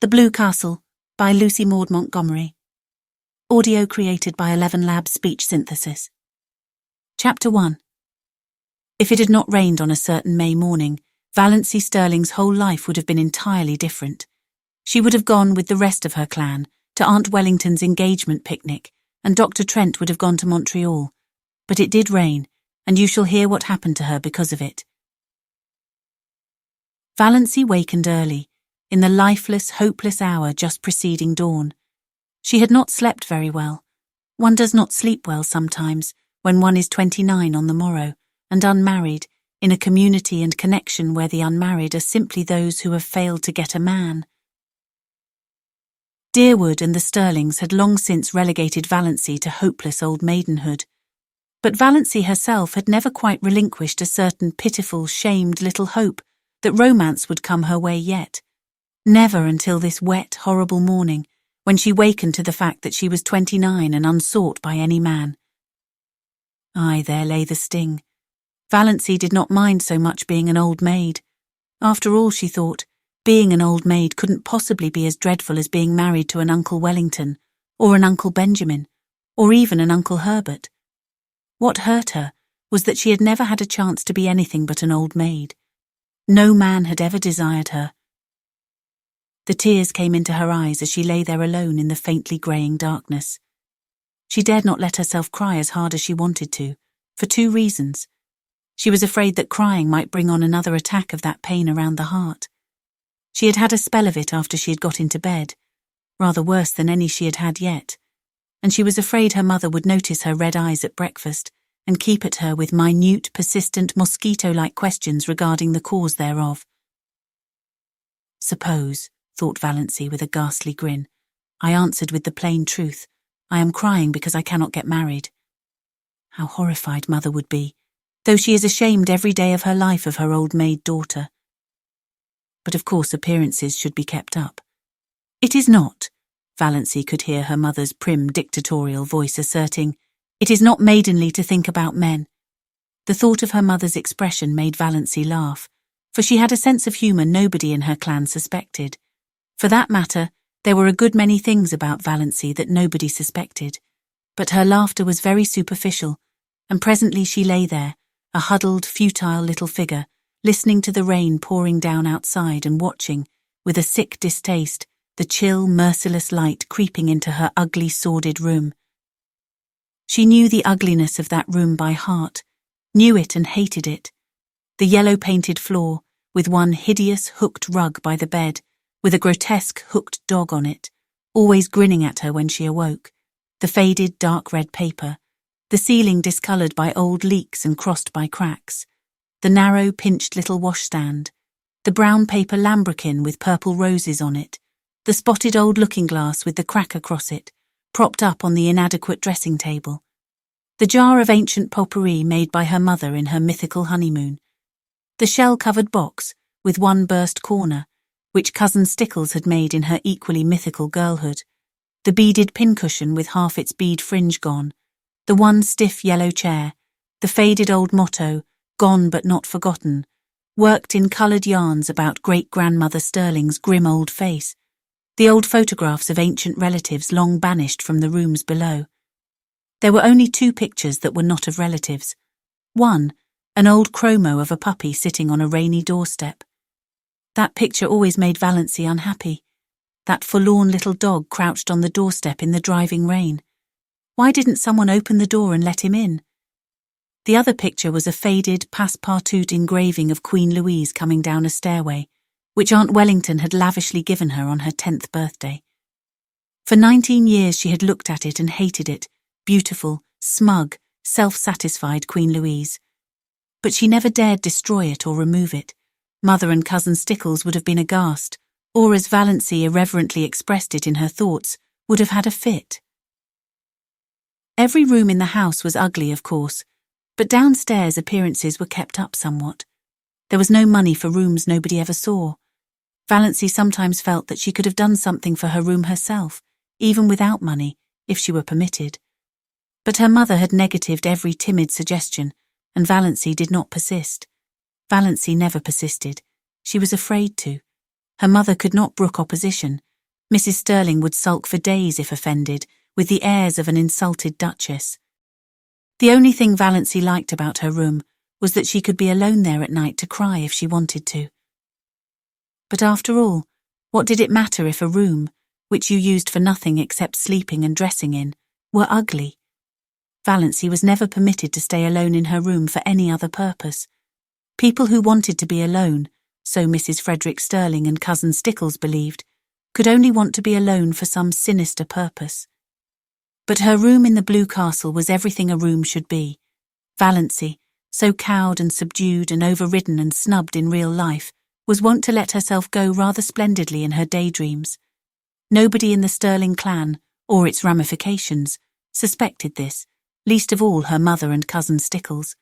The Blue Castle by Lucy Maud Montgomery. Audio created by 11 Labs Speech Synthesis. Chapter 1. If it had not rained on a certain May morning, Valancy Stirling's whole life would have been entirely different. She would have gone with the rest of her clan to Aunt Wellington's engagement picnic, and Dr. Trent would have gone to Montreal. But it did rain, and you shall hear what happened to her because of it. Valancy wakened early, in the lifeless, hopeless hour just preceding dawn. She had not slept very well. One does not sleep well sometimes, when one is 29 on the morrow, and unmarried, in a community and connection where the unmarried are simply those who have failed to get a man. Deerwood and the Stirlings had long since relegated Valancy to hopeless old maidenhood. But Valancy herself had never quite relinquished a certain pitiful, shamed little hope that romance would come her way yet. Never until this wet, horrible morning, when she wakened to the fact that she was 29 and unsought by any man. Aye, there lay the sting. Valancy did not mind so much being an old maid. After all, she thought, being an old maid couldn't possibly be as dreadful as being married to an Uncle Wellington, or an Uncle Benjamin, or even an Uncle Herbert. What hurt her was that she had never had a chance to be anything but an old maid. No man had ever desired her. The tears came into her eyes as she lay there alone in the faintly greying darkness. She dared not let herself cry as hard as she wanted to, for two reasons. She was afraid that crying might bring on another attack of that pain around the heart. She had had a spell of it after she had got into bed, rather worse than any she had had yet, and she was afraid her mother would notice her red eyes at breakfast and keep at her with minute, persistent, mosquito-like questions regarding the cause thereof. Suppose, thought Valancy with a ghastly grin, I answered with the plain truth, I am crying because I cannot get married. How horrified Mother would be, though she is ashamed every day of her life of her old maid daughter. But of course appearances should be kept up. It is not, Valancy could hear her mother's prim dictatorial voice asserting, it is not maidenly to think about men. The thought of her mother's expression made Valancy laugh, for she had a sense of humour nobody in her clan suspected. For that matter, there were a good many things about Valancy that nobody suspected, but her laughter was very superficial, and presently she lay there, a huddled, futile little figure, listening to the rain pouring down outside and watching, with a sick distaste, the chill, merciless light creeping into her ugly, sordid room. She knew the ugliness of that room by heart, knew it and hated it. The yellow-painted floor, with one hideous hooked rug by the bed, with a grotesque hooked dog on it, always grinning at her when she awoke, the faded dark red paper, the ceiling discoloured by old leaks and crossed by cracks, the narrow pinched little washstand, the brown paper lambrequin with purple roses on it, the spotted old looking-glass with the crack across it, propped up on the inadequate dressing table, the jar of ancient potpourri made by her mother in her mythical honeymoon, the shell-covered box with one burst corner, which Cousin Stickles had made in her equally mythical girlhood, the beaded pincushion with half its bead fringe gone, the one stiff yellow chair, the faded old motto, gone but not forgotten, worked in coloured yarns about great-grandmother Stirling's grim old face, the old photographs of ancient relatives long banished from the rooms below. There were only two pictures that were not of relatives. One, an old chromo of a puppy sitting on a rainy doorstep. That picture always made Valancy unhappy. That forlorn little dog crouched on the doorstep in the driving rain. Why didn't someone open the door and let him in? The other picture was a faded, passe-partout engraving of Queen Louise coming down a stairway, which Aunt Wellington had lavishly given her on her 10th birthday. For 19 years she had looked at it and hated it, beautiful, smug, self-satisfied Queen Louise. But she never dared destroy it or remove it. Mother and Cousin Stickles would have been aghast, or as Valancy irreverently expressed it in her thoughts, would have had a fit. Every room in the house was ugly, of course, but downstairs appearances were kept up somewhat. There was no money for rooms nobody ever saw. Valancy sometimes felt that she could have done something for her room herself, even without money, if she were permitted. But her mother had negatived every timid suggestion, and Valancy did not persist. Valancy never persisted. She was afraid to. Her mother could not brook opposition, Mrs. Stirling would sulk for days if offended, with the airs of an insulted duchess. The only thing Valancy liked about her room was that she could be alone there at night to cry if she wanted to. But after all, what did it matter if a room, which you used for nothing except sleeping and dressing in, were ugly? Valancy was never permitted to stay alone in her room for any other purpose. People who wanted to be alone, so Mrs. Frederick Stirling and Cousin Stickles believed, could only want to be alone for some sinister purpose. But her room in the Blue Castle was everything a room should be. Valancy, so cowed and subdued and overridden and snubbed in real life, was wont to let herself go rather splendidly in her daydreams. Nobody in the Stirling clan, or its ramifications, suspected this, least of all her mother and Cousin Stickles.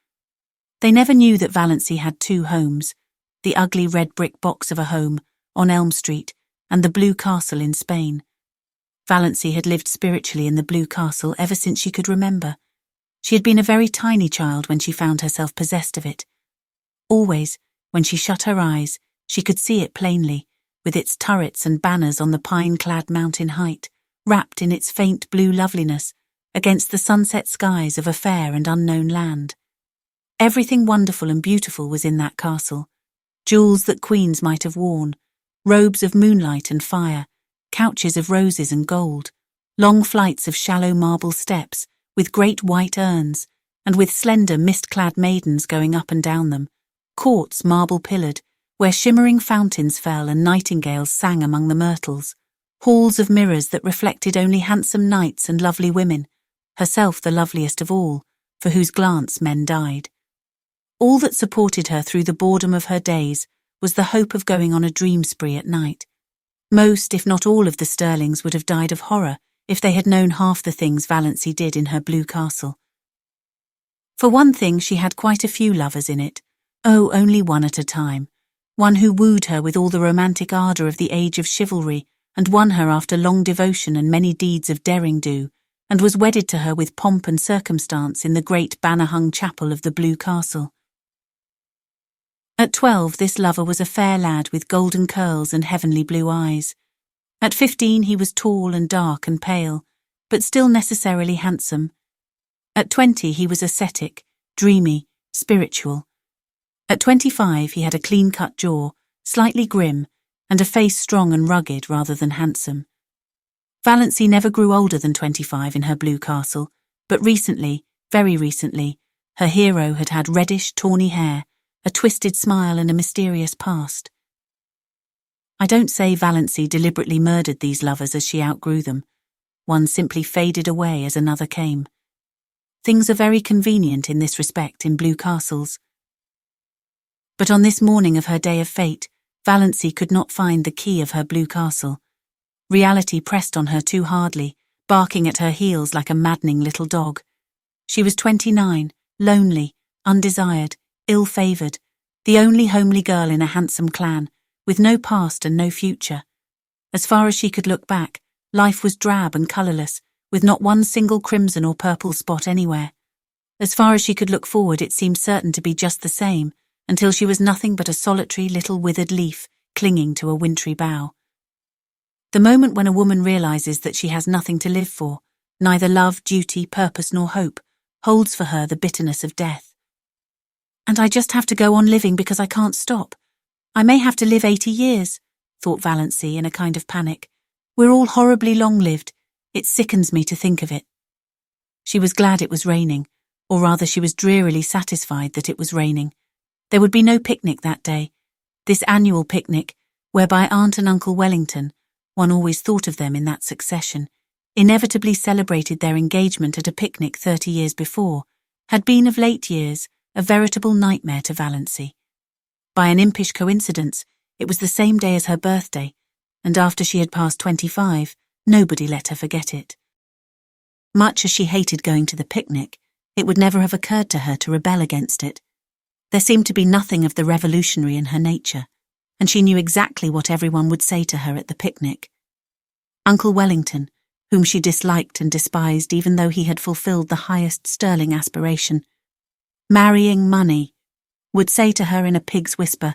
They never knew that Valancy had two homes, the ugly red brick box of a home on Elm Street and the Blue Castle in Spain. Valancy had lived spiritually in the Blue Castle ever since she could remember. She had been a very tiny child when she found herself possessed of it. Always, when she shut her eyes, she could see it plainly, with its turrets and banners on the pine-clad mountain height, wrapped in its faint blue loveliness, against the sunset skies of a fair and unknown land. Everything wonderful and beautiful was in that castle. Jewels that queens might have worn, robes of moonlight and fire, couches of roses and gold, long flights of shallow marble steps with great white urns, and with slender mist-clad maidens going up and down them, courts marble-pillared, where shimmering fountains fell and nightingales sang among the myrtles, halls of mirrors that reflected only handsome knights and lovely women, herself the loveliest of all, for whose glance men died. All that supported her through the boredom of her days was the hope of going on a dream spree at night. Most, if not all, of the Stirlings would have died of horror if they had known half the things Valancy did in her Blue Castle. For one thing, she had quite a few lovers in it. Oh, only one at a time. One who wooed her with all the romantic ardour of the age of chivalry and won her after long devotion and many deeds of derring-do, and was wedded to her with pomp and circumstance in the great banner-hung chapel of the Blue Castle. At 12, this lover was a fair lad with golden curls and heavenly blue eyes. At 15, he was tall and dark and pale, but still necessarily handsome. At 20, he was ascetic, dreamy, spiritual. At 25, he had a clean-cut jaw, slightly grim, and a face strong and rugged rather than handsome. Valancy never grew older than 25 in her Blue Castle, but recently, very recently, her hero had had reddish, tawny hair, a twisted smile and a mysterious past. I don't say Valancy deliberately murdered these lovers as she outgrew them. One simply faded away as another came. Things are very convenient in this respect in Blue Castles. But on this morning of her day of fate, Valancy could not find the key of her Blue Castle. Reality pressed on her too hardly, barking at her heels like a maddening little dog. She was 29, lonely, undesired, ill-favoured, the only homely girl in a handsome clan, with no past and no future. As far as she could look back, life was drab and colourless, with not one single crimson or purple spot anywhere. As far as she could look forward, it seemed certain to be just the same, until she was nothing but a solitary little withered leaf clinging to a wintry bough. The moment when a woman realises that she has nothing to live for, neither love, duty, purpose nor hope, holds for her the bitterness of death. And I just have to go on living because I can't stop. I may have to live 80 years, thought Valancy in a kind of panic. We're all horribly long-lived. It sickens me to think of it. She was glad it was raining, or rather she was drearily satisfied that it was raining. There would be no picnic that day. This annual picnic, whereby Aunt and Uncle Wellington, one always thought of them in that succession, inevitably celebrated their engagement at a picnic 30 years before, had been of late years a veritable nightmare to Valancy. By an impish coincidence, it was the same day as her birthday, and after she had passed 25, nobody let her forget it. Much as she hated going to the picnic, it would never have occurred to her to rebel against it. There seemed to be nothing of the revolutionary in her nature, and she knew exactly what everyone would say to her at the picnic. Uncle Wellington, whom she disliked and despised even though he had fulfilled the highest Stirling aspiration, marrying money, would say to her in a pig's whisper,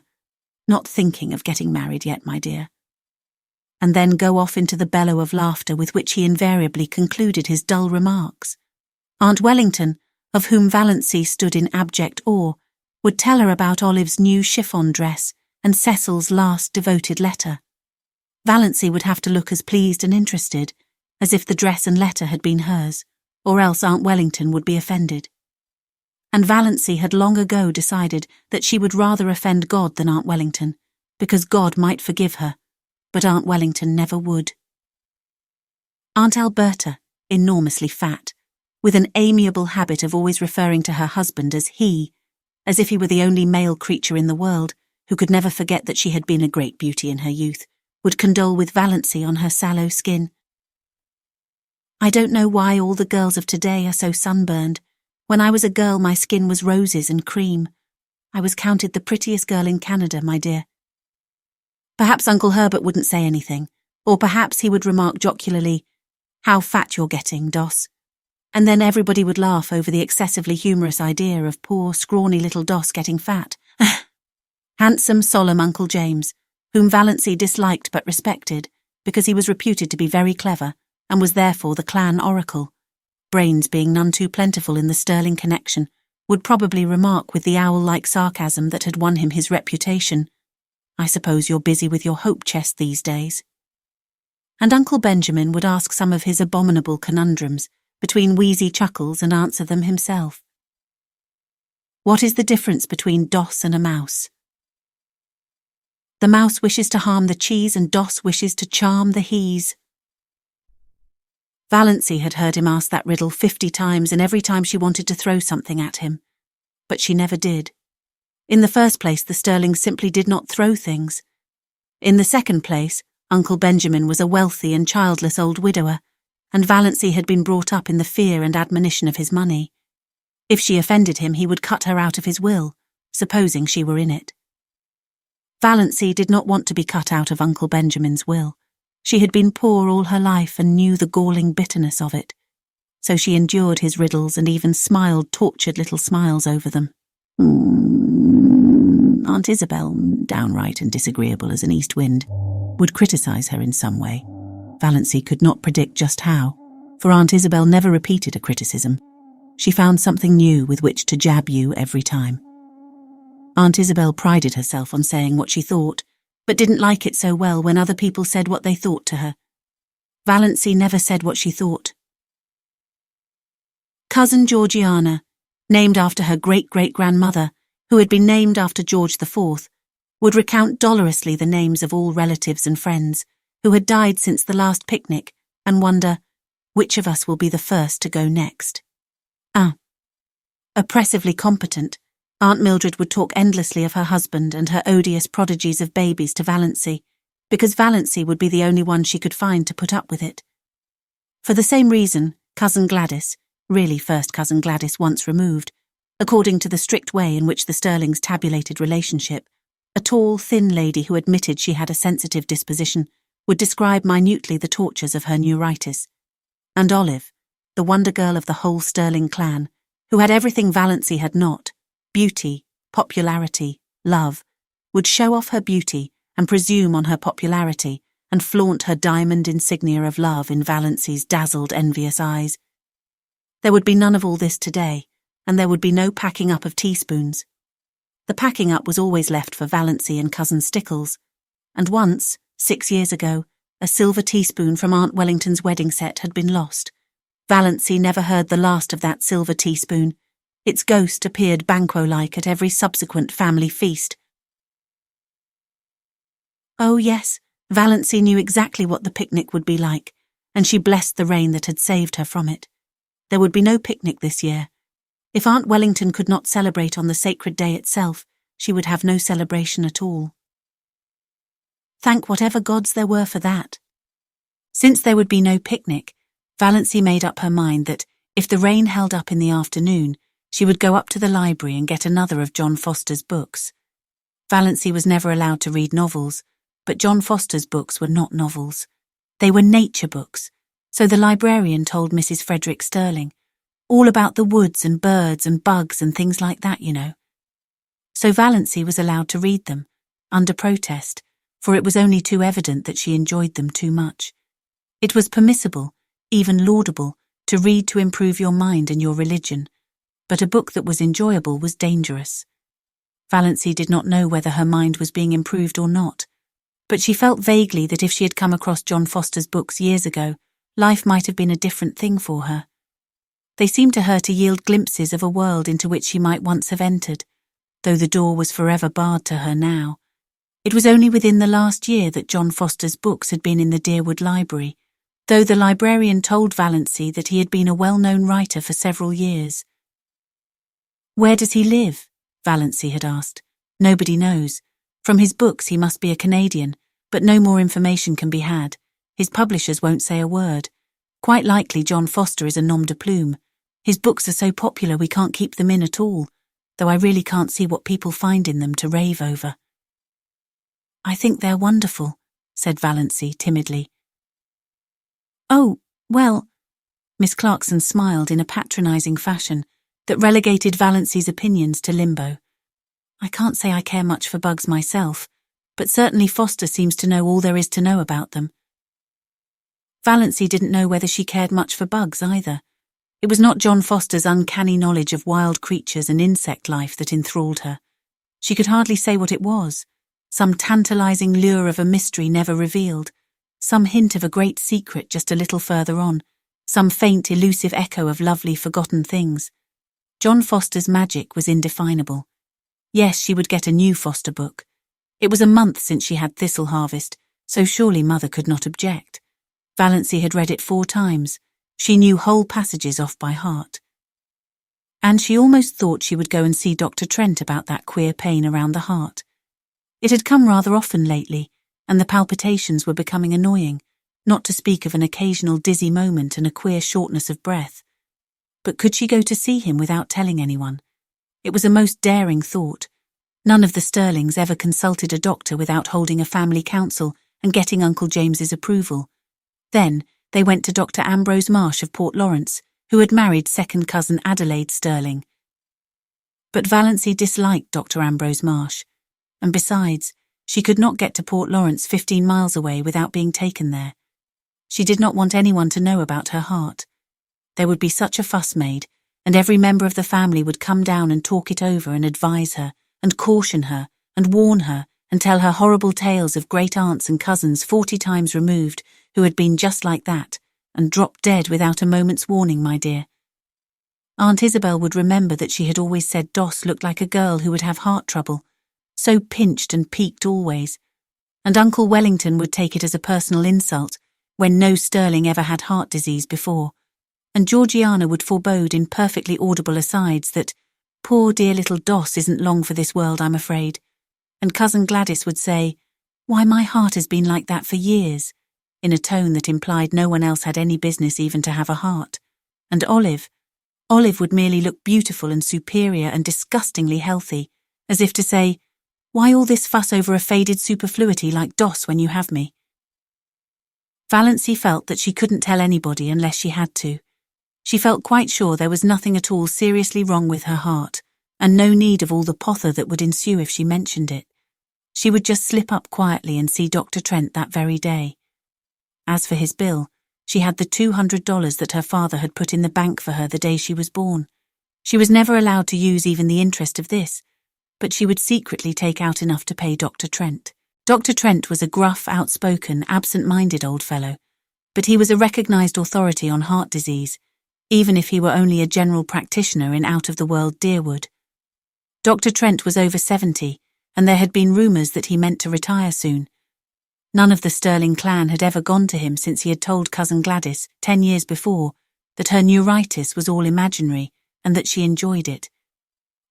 "Not thinking of getting married yet, my dear." and then go off into the bellow of laughter with which he invariably concluded his dull remarks. Aunt Wellington, of whom Valancy stood in abject awe, would tell her about Olive's new chiffon dress and Cecil's last devoted letter. Valancy would have to look as pleased and interested as if the dress and letter had been hers, or else Aunt Wellington would be offended. And Valancy had long ago decided that she would rather offend God than Aunt Wellington, because God might forgive her, but Aunt Wellington never would. Aunt Alberta, enormously fat, with an amiable habit of always referring to her husband as he, as if he were the only male creature in the world who could never forget that she had been a great beauty in her youth, would condole with Valancy on her sallow skin. I don't know why all the girls of today are so sunburned. When I was a girl, my skin was roses and cream. I was counted the prettiest girl in Canada, my dear. Perhaps Uncle Herbert wouldn't say anything, or perhaps he would remark jocularly, "How fat you're getting, Doss." And then everybody would laugh over the excessively humorous idea of poor, scrawny little Doss getting fat. Handsome, solemn Uncle James, whom Valancy disliked but respected, because he was reputed to be very clever, and was therefore the clan oracle, brains being none too plentiful in the Stirling connection, would probably remark with the owl-like sarcasm that had won him his reputation, "I suppose you're busy with your hope chest these days." And Uncle Benjamin would ask some of his abominable conundrums between wheezy chuckles and answer them himself. What is the difference between Doss and a mouse? The mouse wishes to harm the cheese and Doss wishes to charm the he's. Valancy had heard him ask that riddle 50 times, and every time she wanted to throw something at him. But she never did. In the first place, the Stirlings simply did not throw things. In the second place, Uncle Benjamin was a wealthy and childless old widower, and Valancy had been brought up in the fear and admonition of his money. If she offended him, he would cut her out of his will, supposing she were in it. Valancy did not want to be cut out of Uncle Benjamin's will. She had been poor all her life and knew the galling bitterness of it, so she endured his riddles and even smiled tortured little smiles over them. Aunt Isabel, downright and disagreeable as an east wind, would criticise her in some way. Valancy could not predict just how, for Aunt Isabel never repeated a criticism. She found something new with which to jab you every time. Aunt Isabel prided herself on saying what she thought, but didn't like it so well when other people said what they thought to her. Valancy never said what she thought. Cousin Georgiana, named after her great-great-grandmother, who had been named after George IV, would recount dolorously the names of all relatives and friends who had died since the last picnic and wonder, which of us will be the first to go next? Oppressively competent, Aunt Mildred would talk endlessly of her husband and her odious prodigies of babies to Valancy, because Valancy would be the only one she could find to put up with it. For the same reason, Cousin Gladys, really first Cousin Gladys once removed, according to the strict way in which the Stirlings tabulated relationship, a tall, thin lady who admitted she had a sensitive disposition, would describe minutely the tortures of her neuritis. And Olive, the wonder girl of the whole Stirling clan, who had everything Valancy had not, beauty, popularity, love, would show off her beauty and presume on her popularity and flaunt her diamond insignia of love in Valancy's dazzled, envious eyes. There would be none of all this today, and there would be no packing up of teaspoons. The packing up was always left for Valancy and Cousin Stickles, and once, 6 years ago, a silver teaspoon from Aunt Wellington's wedding set had been lost. Valancy never heard the last of that silver teaspoon. Its ghost appeared Banquo-like at every subsequent family feast. Oh yes, Valancy knew exactly what the picnic would be like, and she blessed the rain that had saved her from it. There would be no picnic this year. If Aunt Wellington could not celebrate on the sacred day itself, she would have no celebration at all. Thank whatever gods there were for that. Since there would be no picnic, Valancy made up her mind that, if the rain held up in the afternoon, she would go up to the library and get another of John Foster's books. Valancy was never allowed to read novels, but John Foster's books were not novels. They were nature books, so the librarian told Mrs. Frederick Stirling, all about the woods and birds and bugs and things like that, you know. So Valancy was allowed to read them, under protest, for it was only too evident that she enjoyed them too much. It was permissible, even laudable, to read to improve your mind and your religion, but a book that was enjoyable was dangerous. Valancy did not know whether her mind was being improved or not, but she felt vaguely that if she had come across John Foster's books years ago, life might have been a different thing for her. They seemed to her to yield glimpses of a world into which she might once have entered, though the door was forever barred to her now. It was only within the last year that John Foster's books had been in the Deerwood Library, though the librarian told Valancy that he had been a well-known writer for several years. "Where does he live?" Valancy had asked. "Nobody knows. From his books he must be a Canadian, but no more information can be had. His publishers won't say a word. Quite likely John Foster is a nom de plume. His books are so popular we can't keep them in at all, though I really can't see what people find in them to rave over." "I think they're wonderful," said Valancy timidly. "Oh, well," Miss Clarkson smiled in a patronising fashion that relegated Valancy's opinions to limbo. "I can't say I care much for bugs myself, but certainly Foster seems to know all there is to know about them." Valancy didn't know whether she cared much for bugs either. It was not John Foster's uncanny knowledge of wild creatures and insect life that enthralled her. She could hardly say what it was, some tantalising lure of a mystery never revealed, some hint of a great secret just a little further on, some faint elusive echo of lovely forgotten things. John Foster's magic was indefinable. Yes, she would get a new Foster book. It was a month since she had Thistle Harvest, so surely Mother could not object. Valancy had read it 4 times. She knew whole passages off by heart. And she almost thought she would go and see Dr. Trent about that queer pain around the heart. It had come rather often lately, and the palpitations were becoming annoying, not to speak of an occasional dizzy moment and a queer shortness of breath. But could she go to see him without telling anyone? It was a most daring thought. None of the Stirlings ever consulted a doctor without holding a family council and getting Uncle James's approval. Then they went to Dr. Ambrose Marsh of Port Lawrence, who had married second cousin Adelaide Stirling. But Valancy disliked Dr. Ambrose Marsh, and besides, she could not get to Port Lawrence 15 miles away without being taken there. She did not want anyone to know about her heart. There would be such a fuss made, and every member of the family would come down and talk it over and advise her, and caution her, and warn her, and tell her horrible tales of great aunts and cousins 40 times removed who had been just like that, and dropped dead without a moment's warning, my dear. Aunt Isabel would remember that she had always said Doss looked like a girl who would have heart trouble, so pinched and peaked always, and Uncle Wellington would take it as a personal insult when no Stirling ever had heart disease before, and Georgiana would forebode in perfectly audible asides that poor dear little Doss isn't long for this world, I'm afraid, and Cousin Gladys would say, "Why, my heart has been like that for years," in a tone that implied no one else had any business even to have a heart, and Olive would merely look beautiful and superior and disgustingly healthy, as if to say, "Why all this fuss over a faded superfluity like Doss when you have me?" Valancy felt that she couldn't tell anybody unless she had to. She felt quite sure there was nothing at all seriously wrong with her heart, and no need of all the pother that would ensue if she mentioned it. She would just slip up quietly and see Dr. Trent that very day. As for his bill, she had the $200 that her father had put in the bank for her the day she was born. She was never allowed to use even the interest of this, but she would secretly take out enough to pay Dr. Trent. Dr. Trent was a gruff, outspoken, absent-minded old fellow, but he was a recognised authority on heart disease, even if he were only a general practitioner in out-of-the-world Deerwood. Dr. Trent was over 70, and there had been rumours that he meant to retire soon. None of the Stirling clan had ever gone to him since he had told Cousin Gladys, 10 years before, that her neuritis was all imaginary and that she enjoyed it.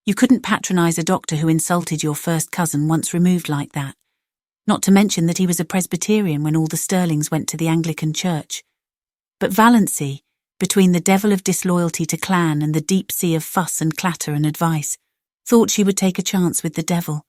You couldn't patronise a doctor who insulted your first cousin once removed like that, not to mention that he was a Presbyterian when all the Stirlings went to the Anglican church. But Valancy, between the devil of disloyalty to clan and the deep sea of fuss and clatter and advice, thought she would take a chance with the devil.